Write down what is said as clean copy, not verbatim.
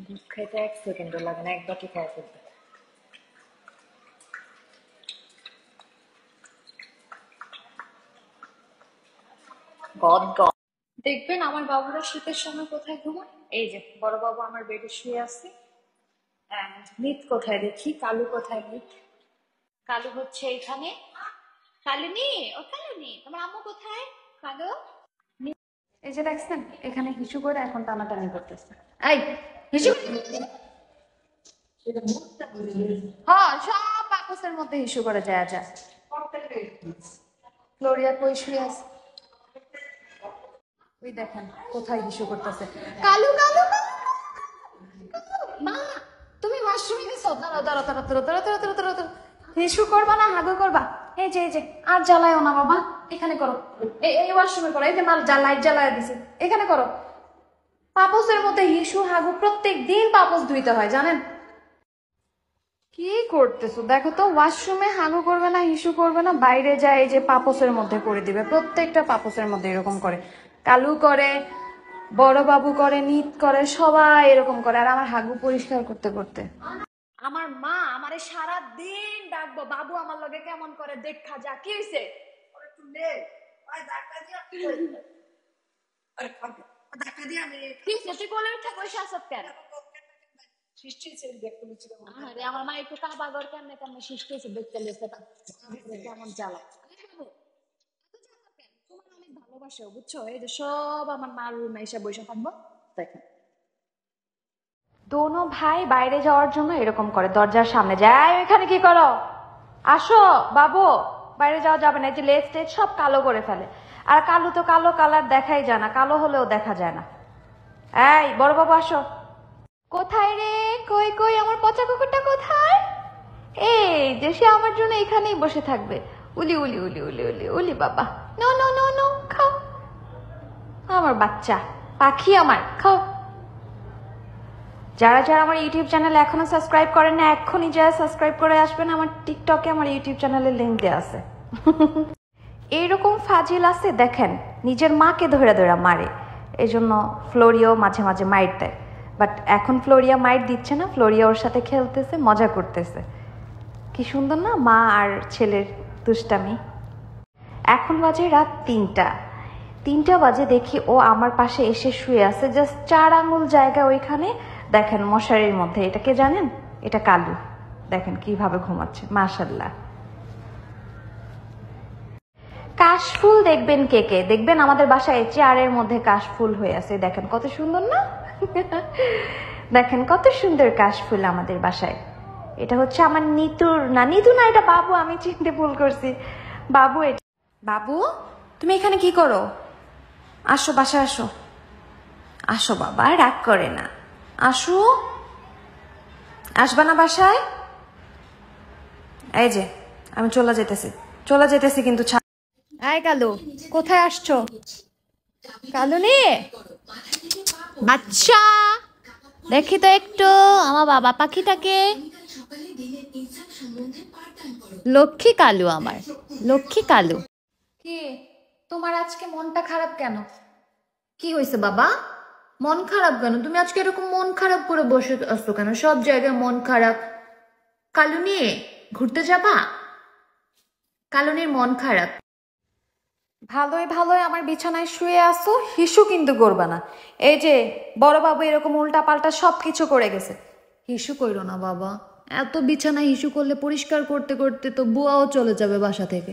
দুধ খাইতে 1 সেকেন্ডও লাগে না, একবারটি খাই ফেলতে। গদ গদ। দেখবেন আমার বাবুরা শীতের সময় কোথায় ঘুমায়, এই যে বড় বাবু আমার বেডে শুয়ে আছে। এন্ড মিত কোথায় দেখি, কালু কোথায়? মিত, কালু হচ্ছে এখানে। কালুনি, ও কালুনি, তোমার আম্মু কোথায়? কালু, এই যে দেখছেন এখানে হিসু করে এখন টানাটানি করতেছে। এই হিসু, হ্যাঁ সব বাকসের মধ্যে হিসু করে যায় যা। ফ্লোরিয়া কই শুয়ে আছে, ওই দেখেন কোথায় হিসু করতেছে। কালু কালু কালু, মা তুমি ওয়াশরুমে গেছো? দাঁড়াও দাঁড়াও দাঁড়াও দাঁড়াও দাঁড়াও দাঁড়াও দাঁড়াও দাঁড়াও। হিসু করবা না হাগু করবা? এই যে আর জ্বালায়ও না বাবা, এখানে করো। এই ওয়াশরুমে করো, এই যে মাল লাইট জ্বালায় দিছে, এখানে করো। পাপোসের মধ্যে হিসু হাগু প্রত্যেক দিন পাপোস ধুইতে হয় জানেন? কি করতেছো দেখো তো, ওয়াশরুমে হাগু করবে না, হিসু করবে না, বাইরে যায় এই যে পাপোসের মধ্যে করে দিবে। প্রত্যেকটা পাপোসের মধ্যে এরকম করে। কালু করে, বড় বাবু করে, নিত করে, সবাই এরকম করে। আর আমার হাগু পরিষ্কার করতে করতে আমার মা আমারে সারা দিন ডাকবো, বাবু আমার লগে কেমন করে দেখা যা। কি হইছে? তুই কোলে উঠে বসে আছো কেন? আরে আমার মা একটু কাবাগর কেমনে কেমনে সৃষ্টি হয়েছে দেখতে লেছে কেমন জ্বালা। তোমার অনেক ভালোবাসে বুঝছো, এই যে সব আমার মার রুমে এসে বসে থাকবো। দেখেন দোনো ভাই বাইরে যাওয়ার জন্য এরকম করে, দরজার সামনে যায়। ওইখানে কি করো? আসো বাবু, বাইরে যাওয়া যাবে না। এই যে লেজ টেজ সব কালো করে ফেলে। আর কালো তো কালো কালার দেখাই যায় না, কালো হলেও দেখা যায় না। এই বড় বাবু আসো। কোথায় রে? কই কই আমার পচা কুকুরটা কোথায়? এই যে সে আমার জন্য এখানেই বসে থাকবে। উলি উলি উলি উলি উলি উলি বাবা, নো নো নো নো, খাও। আমার বাচ্চা পাখি আমার, খাও। যারা যারা আমার ইউটিউব চ্যানেল এখনো সাবস্ক্রাইব করেন না, এক্ষুনি যারা সাবস্ক্রাইব করে আসবেন। আমার টিকটকে আমার ইউটিউব চ্যানেলের লিংক দেওয়া আছে। এইরকম ফাজিল আছে দেখেন, নিজের মাকে ধরে ধরে মারে। এই জন্য ফ্লোরিয়াও মাঝে মাঝে মাইট দেয়। বাট এখন ফ্লোরিয়া মাইট দিচ্ছে না, ফ্লোরিয়া ওর সাথে খেলতেছে, মজা করতেছে। কি সুন্দর না মা আর ছেলের দুষ্টামি। এখন বাজে রাত 3টা বাজে, দেখি ও আমার পাশে এসে শুয়ে আছে, জাস্ট 4 আঙ্গুল জায়গা ওইখানে। দেখেন মশারির মধ্যে। এটা কে জানেন? এটা কালু। দেখেন কিভাবে ঘুমাচ্ছে, মাশাআল্লাহ। কাশফুল দেখবেন কে কে, দেখবেন আমাদের বাসায় চেয়ারের মধ্যে কাশফুল হয়ে আছে। দেখেন কত সুন্দর না? দেখেন কত সুন্দর কাশফুল আমাদের বাসায়। এটা হচ্ছে আমার নিতুর না, নিতু না, এটা বাবু। আমি চিনতে ভুল করছি, বাবু। এটা বাবু, তুমি এখানে কি করো? আসো বাসায় আসো। আসো বাবা, রাগ করে না, আসো। আসবা না বাসায়? এই যে আমি চলে যেতেছি কিন্তু। এই কালু, কোথায় আসছো? কালু নে বাচ্চা, দেখি তো একটু আমার বাবা পাখিটাকে। লক্ষ্মী কালু, আমার লক্ষ্মী কালু। কি তোমার আজকে মনটা খারাপ কেন? কি হয়েছে বাবা? মন খারাপ কেন? তুমি আজকে এরকম মন খারাপ করে বসে আসছো কেন? সব জায়গায় মন খারাপ। কালু নিয়ে ঘুরতে যাবা? কালুনির মন খারাপ। ভালোই ভালোই আমার বিছানায় শুয়ে আসো, হিসু কিন্তু করবা না। এই যে বড় বাবু এরকম উল্টা পাল্টা সবকিছু করে গেছে। হিসু কইরো না বাবা, এত বিছানায় হিসু করলে পরিষ্কার করতে করতে তো বুয়াও চলে যাবে বাসা থেকে।